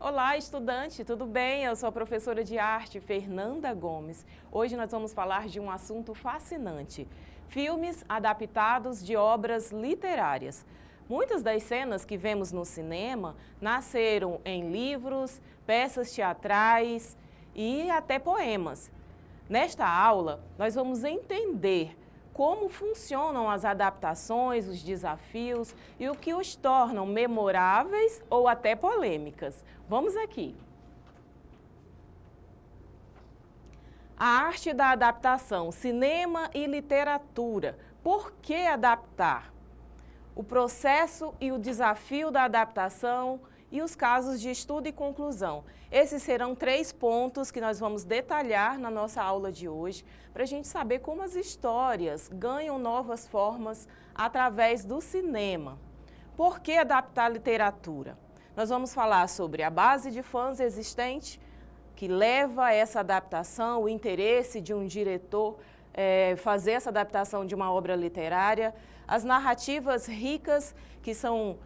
Olá, estudante, tudo bem? Eu sou a professora de arte, Fernanda Gomes. Hoje nós vamos falar de um assunto fascinante: filmes adaptados de obras literárias. Muitas das cenas que vemos no cinema nasceram em livros, peças teatrais e até poemas. Nesta aula, nós vamos entender como funcionam as adaptações, os desafios e o que os tornam memoráveis ou até polêmicas. Vamos aqui. A arte da adaptação, cinema e literatura. Por que adaptar? O processo e o desafio da adaptação e os casos de estudo e conclusão. Esses serão 3 pontos que nós vamos detalhar na nossa aula de hoje, para a gente saber como as histórias ganham novas formas através do cinema. Por que adaptar a literatura? Nós vamos falar sobre a base de fãs existente, que leva a essa adaptação, o interesse de um diretor fazer essa adaptação de uma obra literária, as narrativas ricas, que são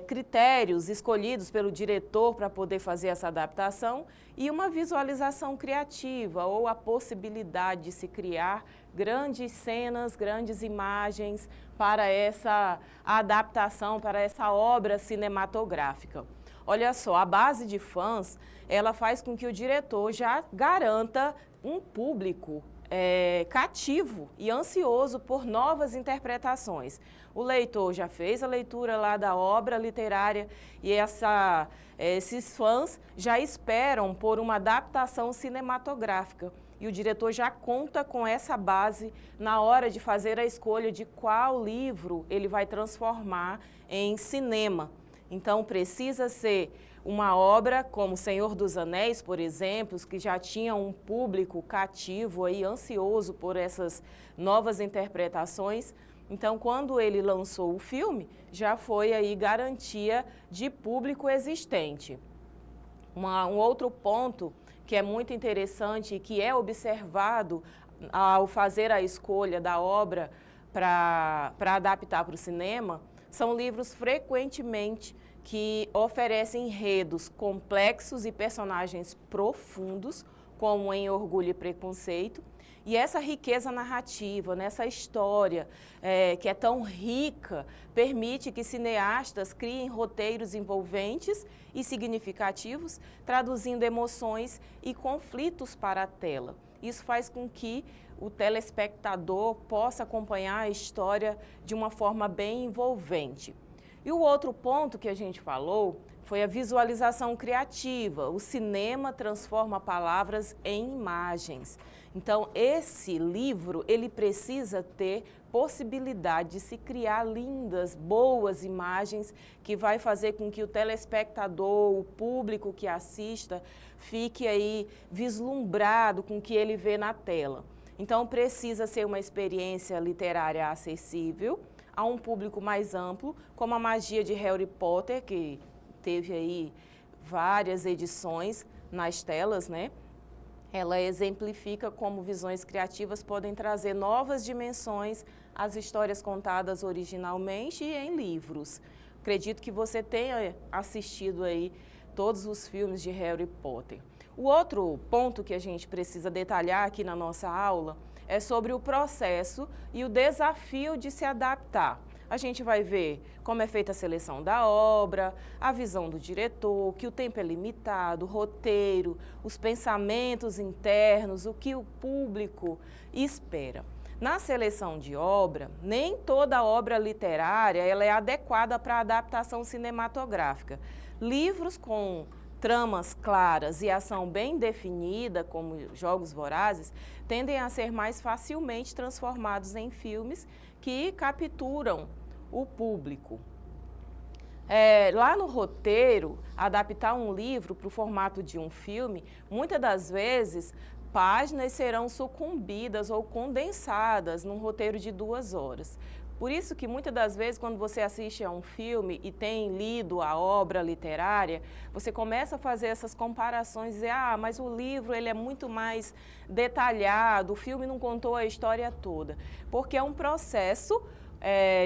critérios escolhidos pelo diretor para poder fazer essa adaptação, e uma visualização criativa ou a possibilidade de se criar grandes cenas, grandes imagens para essa adaptação, para essa obra cinematográfica. Olha só, a base de fãs, ela faz com que o diretor já garanta um público cativo e ansioso por novas interpretações. O leitor já fez a leitura lá da obra literária e esses fãs já esperam por uma adaptação cinematográfica. E o diretor já conta com essa base na hora de fazer a escolha de qual livro ele vai transformar em cinema. Então precisa ser uma obra como Senhor dos Anéis, por exemplo, que já tinha um público cativo aí, ansioso por essas novas interpretações. Então, quando ele lançou o filme, já foi aí garantia de público existente. Um outro ponto que é muito interessante e que é observado ao fazer a escolha da obra para adaptar para o cinema, são livros frequentemente que oferecem enredos complexos e personagens profundos, como em Orgulho e Preconceito. E essa riqueza narrativa, nessa história que é tão rica, permite que cineastas criem roteiros envolventes e significativos, traduzindo emoções e conflitos para a tela. Isso faz com que o telespectador possa acompanhar a história de uma forma bem envolvente. E o outro ponto que a gente falou foi a visualização criativa. O cinema transforma palavras em imagens. Então, esse livro, ele precisa ter possibilidade de se criar lindas, boas imagens que vai fazer com que o telespectador, o público que assista, fique aí vislumbrado com o que ele vê na tela. Então, precisa ser uma experiência literária acessível a um público mais amplo, como a magia de Harry Potter, que teve aí várias edições nas telas, né? Ela exemplifica como visões criativas podem trazer novas dimensões às histórias contadas originalmente e em livros. Acredito que você tenha assistido aí todos os filmes de Harry Potter. O outro ponto que a gente precisa detalhar aqui na nossa aula é sobre o processo e o desafio de se adaptar. A gente vai ver como é feita a seleção da obra, a visão do diretor, que o tempo é limitado, o roteiro, os pensamentos internos, o que o público espera. Na seleção de obra, nem toda obra literária ela é adequada para a adaptação cinematográfica. Livros com tramas claras e ação bem definida, como Jogos Vorazes, tendem a ser mais facilmente transformados em filmes que capturam o público. Lá no roteiro, adaptar um livro para o formato de um filme, muitas das vezes, páginas serão sucumbidas ou condensadas num roteiro de 2 horas. Por isso que muitas das vezes, quando você assiste a um filme e tem lido a obra literária, você começa a fazer essas comparações e dizer, mas o livro ele é muito mais detalhado, o filme não contou a história toda. Porque é um processo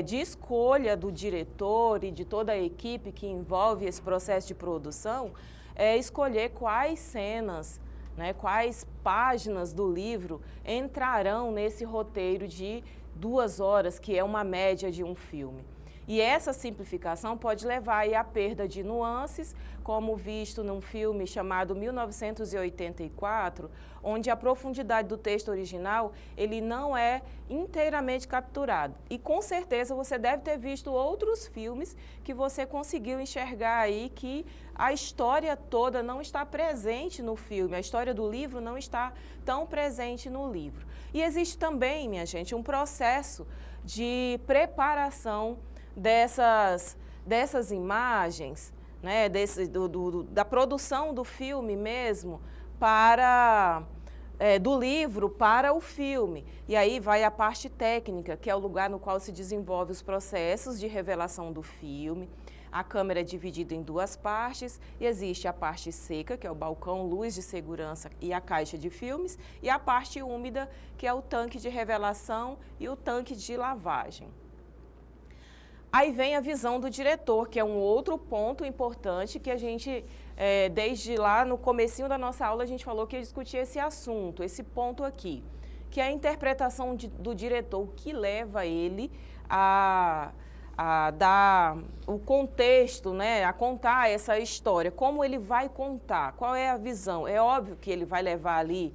de escolha do diretor e de toda a equipe que envolve esse processo de produção, escolher quais cenas, né, quais páginas do livro entrarão nesse roteiro de 2 horas, que é uma média de um filme. E essa simplificação pode levar aí à perda de nuances, como visto num filme chamado 1984, onde a profundidade do texto original ele não é inteiramente capturado. E com certeza você deve ter visto outros filmes que você conseguiu enxergar aí que a história toda não está presente no filme, a história do livro não está tão presente no livro. E existe também, minha gente, um processo de preparação dessas imagens, né, da produção do filme mesmo, do livro para o filme. E aí vai a parte técnica, que é o lugar no qual se desenvolve os processos de revelação do filme. A câmera é dividida em 2 partes e existe a parte seca, que é o balcão, luz de segurança e a caixa de filmes, e a parte úmida, que é o tanque de revelação e o tanque de lavagem. Aí vem a visão do diretor, que é um outro ponto importante que a gente, desde lá no comecinho da nossa aula, a gente falou que ia discutir esse assunto, esse ponto aqui, que é a interpretação do diretor, o que leva ele a dar o contexto, né, a contar essa história, como ele vai contar, qual é a visão. É óbvio que ele vai levar ali,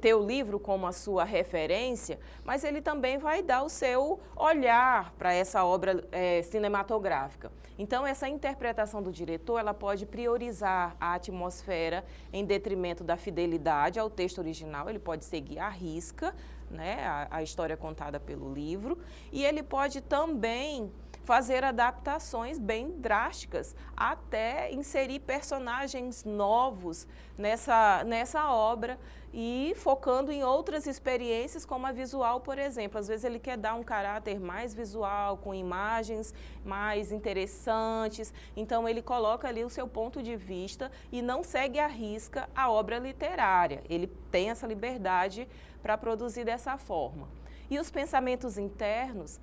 ter o livro como a sua referência, mas ele também vai dar o seu olhar para essa obra cinematográfica. Então, essa interpretação do diretor, ela pode priorizar a atmosfera em detrimento da fidelidade ao texto original, ele pode seguir à risca, né, a história contada pelo livro, e ele pode também fazer adaptações bem drásticas, até inserir personagens novos nessa obra e focando em outras experiências, como a visual, por exemplo. Às vezes ele quer dar um caráter mais visual, com imagens mais interessantes, então ele coloca ali o seu ponto de vista e não segue à risca a obra literária. Ele tem essa liberdade para produzir dessa forma. E os pensamentos internos,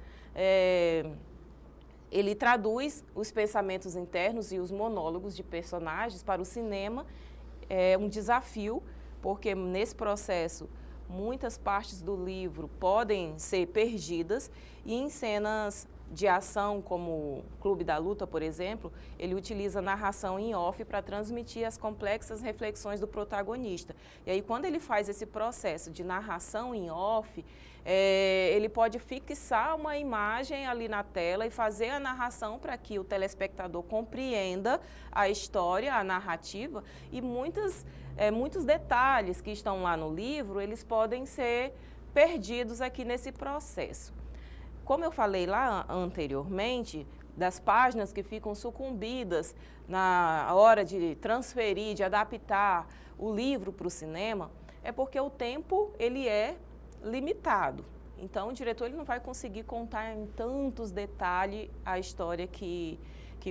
ele traduz os pensamentos internos e os monólogos de personagens para o cinema. É um desafio, porque nesse processo muitas partes do livro podem ser perdidas e em cenas de ação, como Clube da Luta, por exemplo, ele utiliza narração em off para transmitir as complexas reflexões do protagonista. E aí, quando ele faz esse processo de narração em off, ele pode fixar uma imagem ali na tela e fazer a narração para que o telespectador compreenda a história, a narrativa, e muitos detalhes que estão lá no livro, eles podem ser perdidos aqui nesse processo. Como eu falei lá anteriormente, das páginas que ficam sucumbidas na hora de transferir, de adaptar o livro para o cinema, é porque o tempo ele é limitado. Então, o diretor ele não vai conseguir contar em tantos detalhes a história que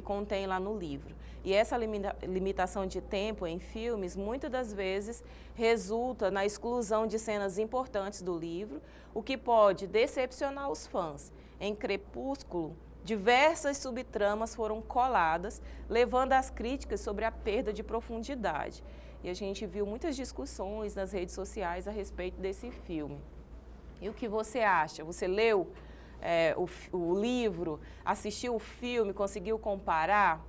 contém lá no livro. E essa limitação de tempo em filmes, muitas das vezes, resulta na exclusão de cenas importantes do livro, o que pode decepcionar os fãs. Em Crepúsculo, diversas subtramas foram coladas, levando às críticas sobre a perda de profundidade. E a gente viu muitas discussões nas redes sociais a respeito desse filme. E o que você acha? Você leu o livro, assistiu o filme, conseguiu comparar?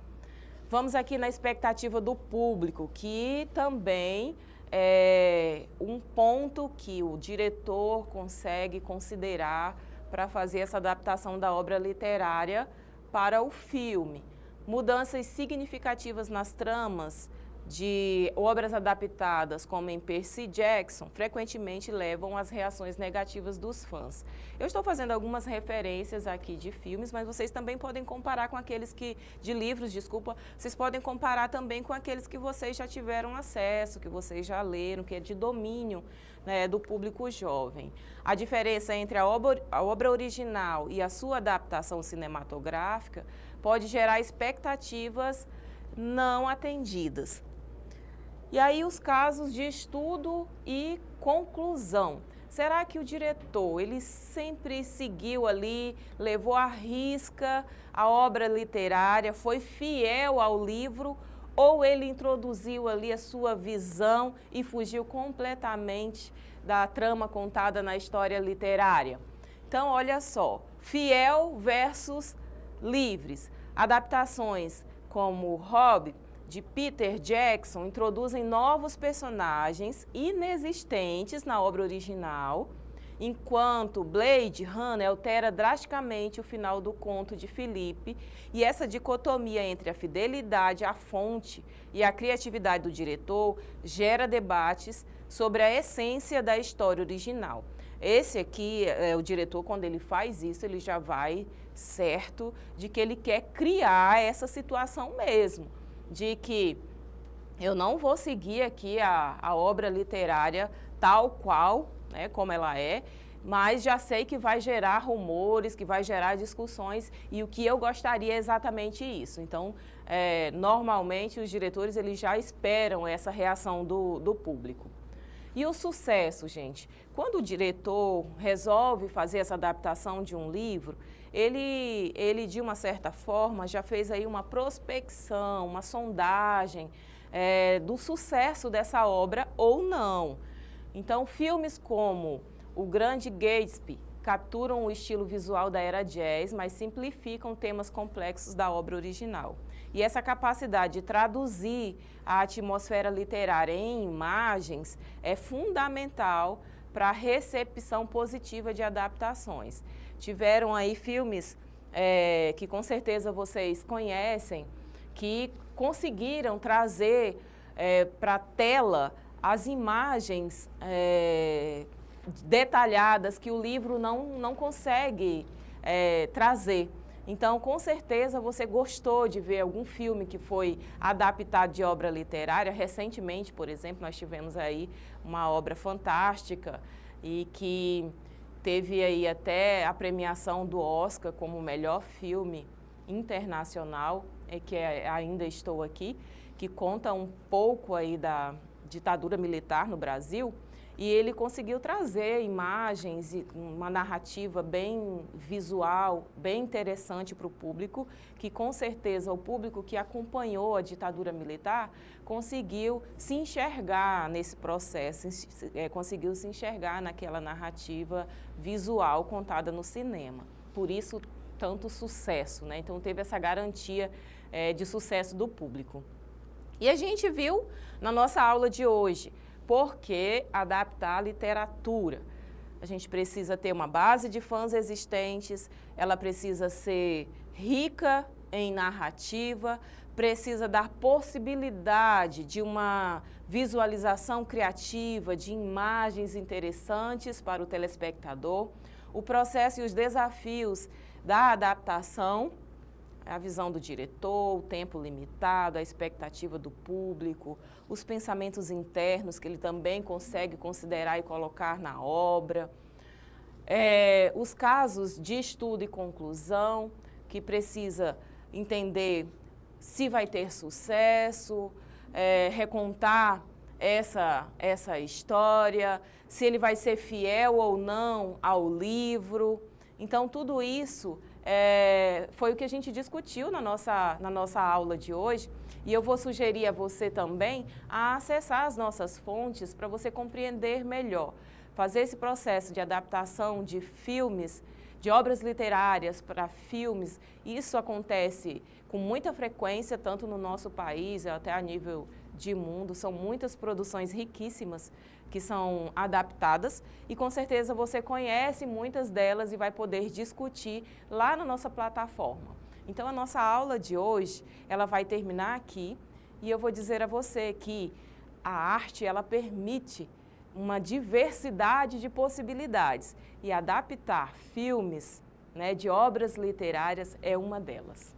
Vamos aqui na expectativa do público, que também é um ponto que o diretor consegue considerar para fazer essa adaptação da obra literária para o filme. Mudanças significativas nas tramas de obras adaptadas, como em Percy Jackson, frequentemente levam às reações negativas dos fãs. Eu estou fazendo algumas referências aqui de filmes, mas vocês também podem comparar com aqueles de livros, desculpa, vocês podem comparar também com aqueles que vocês já tiveram acesso, que vocês já leram, que é de domínio, né, do público jovem. A diferença entre a obra original e a sua adaptação cinematográfica pode gerar expectativas não atendidas. E aí os casos de estudo e conclusão. Será que o diretor, ele sempre seguiu ali, levou à risca a obra literária, foi fiel ao livro, ou ele introduziu ali a sua visão e fugiu completamente da trama contada na história literária? Então, olha só, fiel versus livres. Adaptações como o Hobbit, de Peter Jackson, introduzem novos personagens inexistentes na obra original, enquanto Blade Runner altera drasticamente o final do conto de Filipe, e essa dicotomia entre a fidelidade à fonte e a criatividade do diretor gera debates sobre a essência da história original. Esse aqui, o diretor, quando ele faz isso, ele já vai certo de que ele quer criar essa situação mesmo, de que eu não vou seguir aqui a obra literária tal qual, né, como ela é, mas já sei que vai gerar rumores, que vai gerar discussões, e o que eu gostaria é exatamente isso. Então, normalmente os diretores eles já esperam essa reação do público. E o sucesso, gente, quando o diretor resolve fazer essa adaptação de um livro, ele de uma certa forma já fez aí uma prospecção, uma sondagem do sucesso dessa obra ou não. Então, filmes como O Grande Gatsby capturam o estilo visual da era jazz, mas simplificam temas complexos da obra original. E essa capacidade de traduzir a atmosfera literária em imagens é fundamental para a recepção positiva de adaptações. Tiveram aí filmes que com certeza vocês conhecem, que conseguiram trazer para a tela as imagens detalhadas que o livro não consegue trazer. Então, com certeza, você gostou de ver algum filme que foi adaptado de obra literária. Recentemente, por exemplo, nós tivemos aí uma obra fantástica e que teve aí até a premiação do Oscar como o melhor filme internacional, que é Ainda Estou Aqui, que conta um pouco aí da ditadura militar no Brasil. E ele conseguiu trazer imagens e uma narrativa bem visual, bem interessante para o público, que com certeza o público que acompanhou a ditadura militar conseguiu se enxergar nesse processo, conseguiu se enxergar naquela narrativa visual contada no cinema. Por isso, tanto sucesso, né? Então, teve essa garantia de sucesso do público. E a gente viu na nossa aula de hoje, por que adaptar a literatura? A gente precisa ter uma base de fãs existentes, ela precisa ser rica em narrativa, precisa dar possibilidade de uma visualização criativa, de imagens interessantes para o telespectador. O processo e os desafios da adaptação, a visão do diretor, o tempo limitado, a expectativa do público, os pensamentos internos que ele também consegue considerar e colocar na obra, os casos de estudo e conclusão, que precisa entender se vai ter sucesso, recontar essa história, se ele vai ser fiel ou não ao livro. Então, tudo isso foi o que a gente discutiu na nossa aula de hoje, e eu vou sugerir a você também a acessar as nossas fontes para você compreender melhor. Fazer esse processo de adaptação de filmes, de obras literárias para filmes, isso acontece com muita frequência, tanto no nosso país, até a nível de mundo. São muitas produções riquíssimas que são adaptadas e com certeza você conhece muitas delas e vai poder discutir lá na nossa plataforma. Então, a nossa aula de hoje, ela vai terminar aqui e eu vou dizer a você que a arte, ela permite uma diversidade de possibilidades e adaptar filmes, né, de obras literárias é uma delas.